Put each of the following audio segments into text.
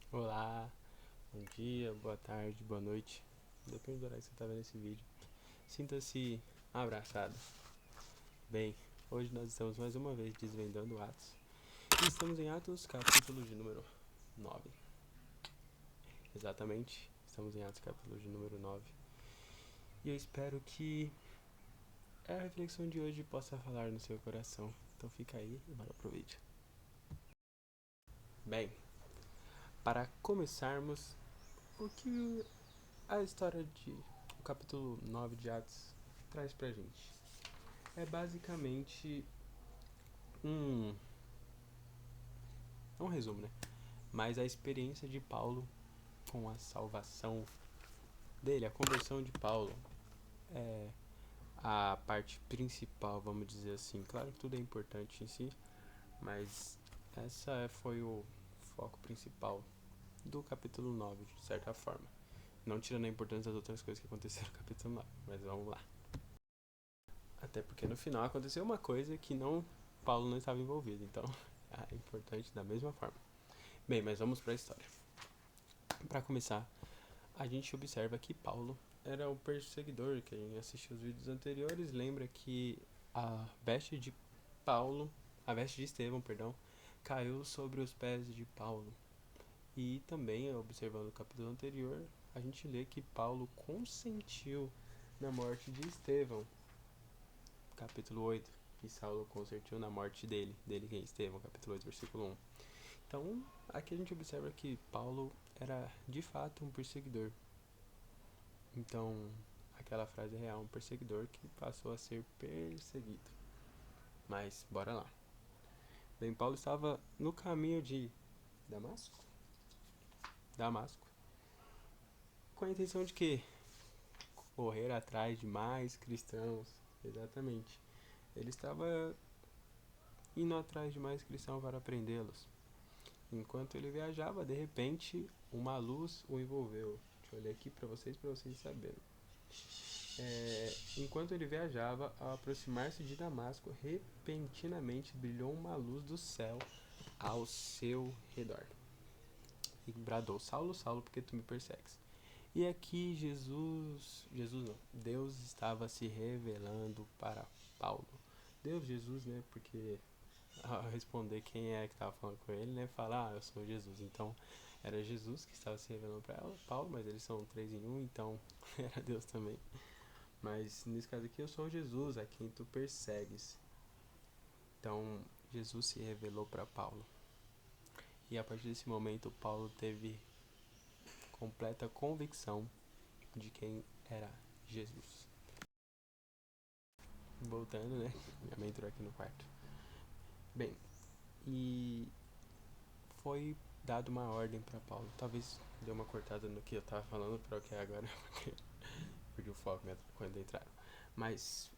Olá, bom dia, boa tarde, boa noite. Depende do horário que você está vendo esse vídeo. Sinta-se abraçado. Bem, hoje nós estamos mais uma vez desvendando Atos. E estamos em Atos, capítulo de número 9. Exatamente, estamos em Atos, capítulo de número 9. E eu espero que a reflexão de hoje possa falar no seu coração. Então fica aí e bora pro vídeo. Bem, para começarmos, o que a história de o capítulo 9 de Atos traz pra gente? É basicamente um, um resumo, né? Mas a experiência de Paulo com a salvação dele, a conversão de Paulo, é a parte principal, vamos dizer assim. Claro que tudo é importante em si, mas essa foi o foco principal do capítulo 9 de certa forma. Não tirando a importância das outras coisas que aconteceram no capítulo 9, mas vamos lá. Até porque no final aconteceu uma coisa que não Paulo não estava envolvido, então é importante da mesma forma. Bem, mas vamos para a história. Para começar, a gente observa que Paulo era o perseguidor. Quem assistiu os vídeos anteriores lembra que a veste de Paulo, a veste de Estevão, perdão, caiu sobre os pés de Paulo. E também, observando o capítulo anterior, a gente lê que Paulo consentiu na morte de Estevão. Capítulo 8, que Saulo consentiu na morte dele quem? Estevão, capítulo 8, versículo 1. Então, aqui a gente observa que Paulo era de fato um perseguidor. Então, aquela frase é real, um perseguidor que passou a ser perseguido. Mas, bora lá. Bem, Paulo estava no caminho de Damasco? Damasco. Com a intenção de quê? Correr atrás de mais cristãos. Exatamente. Ele estava indo atrás de mais cristãos para prendê-los. Enquanto ele viajava, de repente, uma luz o envolveu. Deixa eu ler aqui para vocês saberem. Enquanto ele viajava, ao aproximar-se de Damasco, repentinamente brilhou uma luz do céu ao seu redor. E bradou: Saulo, Saulo, porque tu me persegues? E aqui Jesus não, Deus estava se revelando para Paulo. Deus, Jesus, né? Porque ao responder quem é que estava falando com ele, né? Fala, eu sou Jesus. Então, era Jesus que estava se revelando para Paulo, mas eles são três em um, então era Deus também. Mas nesse caso aqui, eu sou Jesus, a quem tu persegues. Então, Jesus se revelou para Paulo. E a partir desse momento, Paulo teve completa convicção de quem era Jesus. Voltando, né? Minha mãe entrou aqui no quarto. Bem, e foi dado uma ordem para Paulo. Talvez deu uma cortada no que eu tava falando para o que é agora, porque perdi o foco mesmo quando entraram. Mas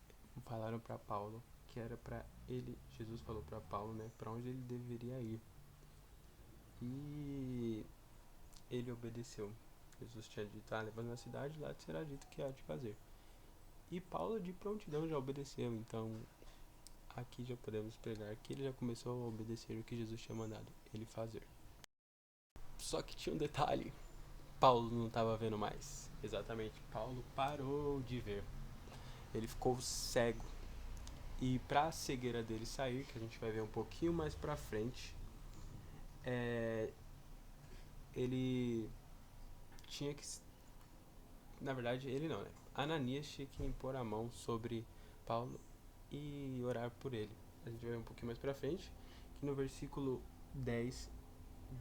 falaram para Paulo que era para ele, Jesus falou para Paulo, né, para onde ele deveria ir. E ele obedeceu. Jesus tinha dito: levando na cidade, lá te será dito o que há de fazer. E Paulo de prontidão já obedeceu. Então aqui já podemos pregar que ele já começou a obedecer o que Jesus tinha mandado ele fazer. Só que tinha um detalhe: Paulo não estava vendo mais. Exatamente, Paulo parou de ver. Ele ficou cego. E para a cegueira dele sair, que a gente vai ver um pouquinho mais pra frente, ele tinha que. Na verdade, ele não, né? Ananias tinha que impor a mão sobre Paulo e orar por ele. A gente vai ver um pouquinho mais pra frente, que no versículo 10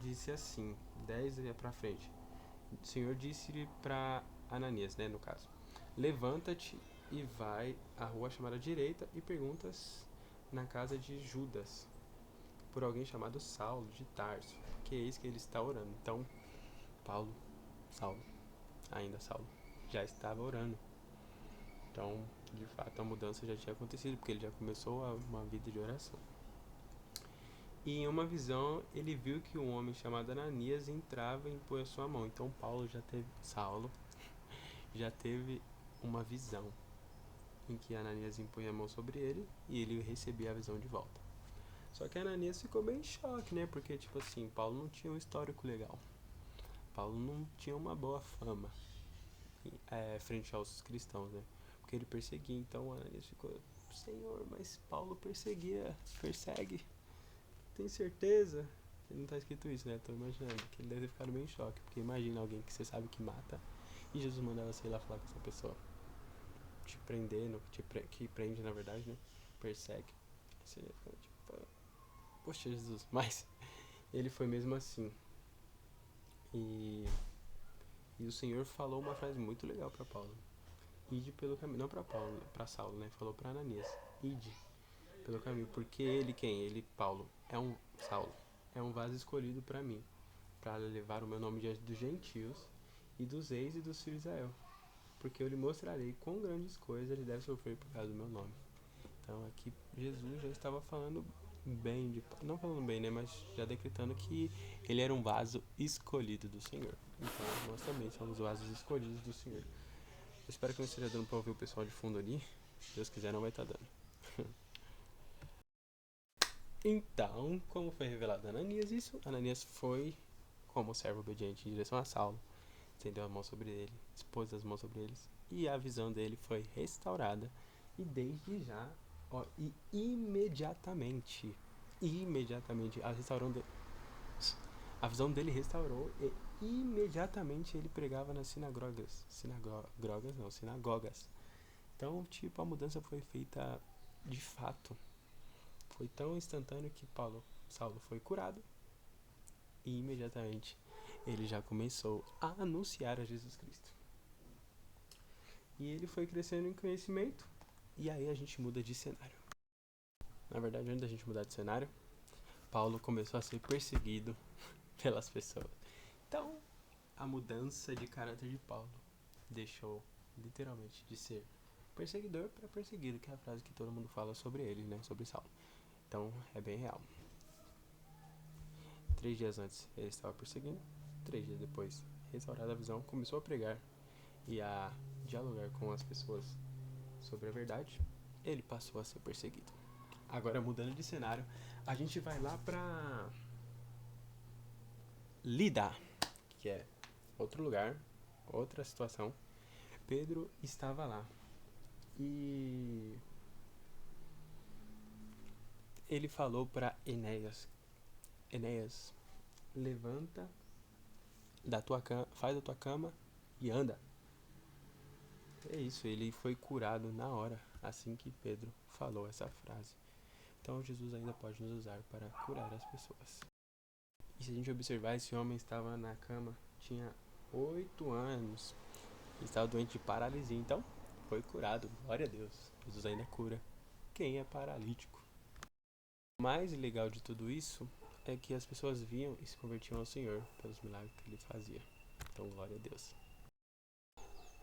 disse assim: 10 é pra frente. O Senhor disse-lhe para Ananias, né, no caso: levanta-te e vai à rua chamada direita e perguntas na casa de Judas por alguém chamado Saulo de Tarso, que eis que ele está orando. Então, Paulo, Saulo, ainda Saulo, já estava orando. Então, de fato, a mudança já tinha acontecido, porque ele já começou uma vida de oração. E em uma visão, ele viu que um homem chamado Ananias entrava e impunha sua mão. Então, Saulo já teve uma visão em que Ananias impunha a mão sobre ele e ele recebia a visão de volta. Só que Ananias ficou bem em choque, né? Porque, tipo assim, Paulo não tinha um histórico legal. Paulo não tinha uma boa fama frente aos cristãos, né? Porque ele perseguia. Então Ananias ficou: Senhor, mas Paulo persegue. Tem certeza? Não tá escrito isso, né? Tô imaginando que ele deve ter ficado meio em choque. Porque imagina alguém que você sabe que mata e Jesus mandava você ir lá falar com essa pessoa, te prendendo, que prende na verdade, né? Persegue. Você fica tipo, poxa Jesus, mas ele foi mesmo assim. E o Senhor falou uma frase muito legal para Paulo: ide pelo caminho. Não para Paulo, para Saulo, né? Falou para Ananias: ide pelo caminho. Porque ele, quem? Ele, Paulo, Saulo, é um vaso escolhido para mim, para levar o meu nome diante dos gentios e dos reis e dos filhos de Israel. Porque eu lhe mostrarei quão grandes coisas ele deve sofrer por causa do meu nome. Então aqui Jesus já estava falando bem não falando bem, né, mas já decretando que ele era um vaso escolhido do Senhor. Então nós também somos vasos escolhidos do Senhor. Eu espero que não esteja dando para ouvir o pessoal de fundo ali. Se Deus quiser, não vai estar dando. Então, como foi revelado a Ananias isso, Ananias foi como servo obediente em direção a Saulo, estendeu a mão sobre ele, expôs as mãos sobre eles, e a visão dele foi restaurada. E desde já, e imediatamente, a visão dele restaurou, e imediatamente ele pregava nas sinagogas. Então, tipo, a mudança foi feita de fato. Foi tão instantâneo que Saulo foi curado e imediatamente ele já começou a anunciar a Jesus Cristo. E ele foi crescendo em conhecimento. E aí a gente muda de cenário. Na verdade, antes da gente mudar de cenário, Paulo começou a ser perseguido pelas pessoas. Então, a mudança de caráter de Paulo deixou literalmente de ser perseguidor para perseguido, que é a frase que todo mundo fala sobre ele, né? Sobre Saulo. Então, é bem real. 3 dias antes ele estava perseguindo, 3 dias depois, restaurada a visão, começou a pregar e a dialogar com as pessoas sobre a verdade. Ele passou a ser perseguido. Agora, mudando de cenário, a gente vai lá pra Lida, que é outro lugar, outra situação. Pedro estava lá e ele falou para Enéas: levanta da tua cama, faz a tua cama e anda. É isso, ele foi curado na hora, assim que Pedro falou essa frase. Então Jesus ainda pode nos usar para curar as pessoas. E se a gente observar, esse homem estava na cama, tinha 8 anos, estava doente de paralisia, então foi curado, glória a Deus. Jesus ainda cura quem é paralítico. O mais legal de tudo isso é que as pessoas viam e se convertiam ao Senhor pelos milagres que ele fazia. Então, glória a Deus.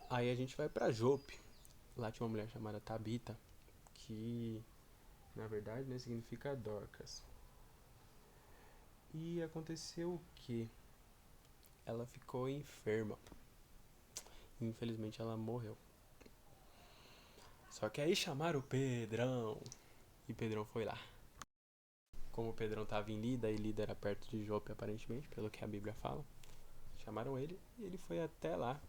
Aí a gente vai para Jope. Lá tinha uma mulher chamada Tabita, que na verdade, né, significa Dorcas. E aconteceu o que? Ela ficou enferma. Infelizmente ela morreu. Só que aí chamaram o Pedrão. E Pedrão foi lá. Como o Pedrão estava em Lida, e Lida era perto de Jope aparentemente, pelo que a Bíblia fala, chamaram ele e ele foi até lá,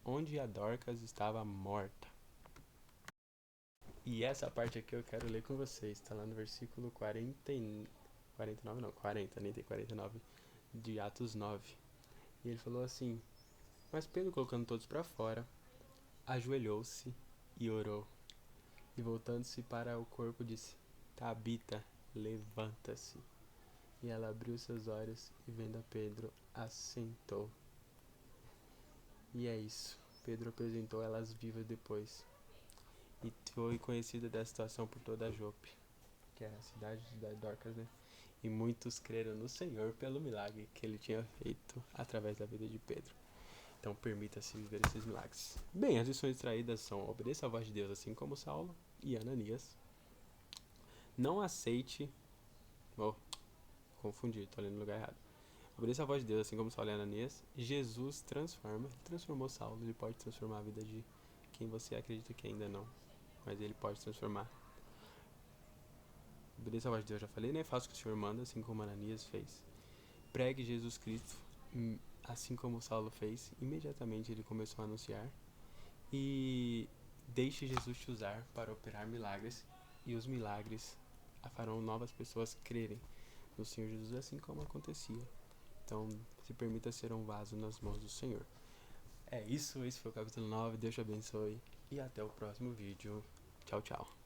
onde a Dorcas estava morta. E essa parte aqui eu quero ler com vocês. Está lá no versículo 49 não, 40, nem tem 49, de Atos 9. E ele falou assim: mas Pedro, colocando todos para fora, ajoelhou-se e orou. E voltando-se para o corpo, disse: Tabita, levanta-se. E ela abriu seus olhos e, vendo a Pedro, assentou. E é isso. Pedro apresentou elas vivas depois. E foi conhecida dessa situação por toda a Jope, que era a cidade de Dorcas, né? E muitos creram no Senhor pelo milagre que ele tinha feito através da vida de Pedro. Então permita-se viver esses milagres. Bem, as lições extraídas são: obedeça a voz de Deus assim como Saulo e Ananias. Não aceite... Oh, confundi, tô lendo no lugar errado. Obedeça a voz de Deus assim como Saulo e Ananias. Jesus transformou Saulo. Ele pode transformar a vida de quem você acredita que ainda não, mas ele pode transformar. Obedeça a voz de Deus, já falei, né? Faça o que o Senhor manda, assim como Ananias fez. Pregue Jesus Cristo assim como Saulo fez, imediatamente ele começou a anunciar e deixe Jesus te usar para operar milagres, e os milagres farão novas pessoas crerem no Senhor Jesus, assim como acontecia. Então, se permita ser um vaso nas mãos do Senhor. É isso, esse foi o capítulo 9, Deus te abençoe e até o próximo vídeo. Tchau, tchau.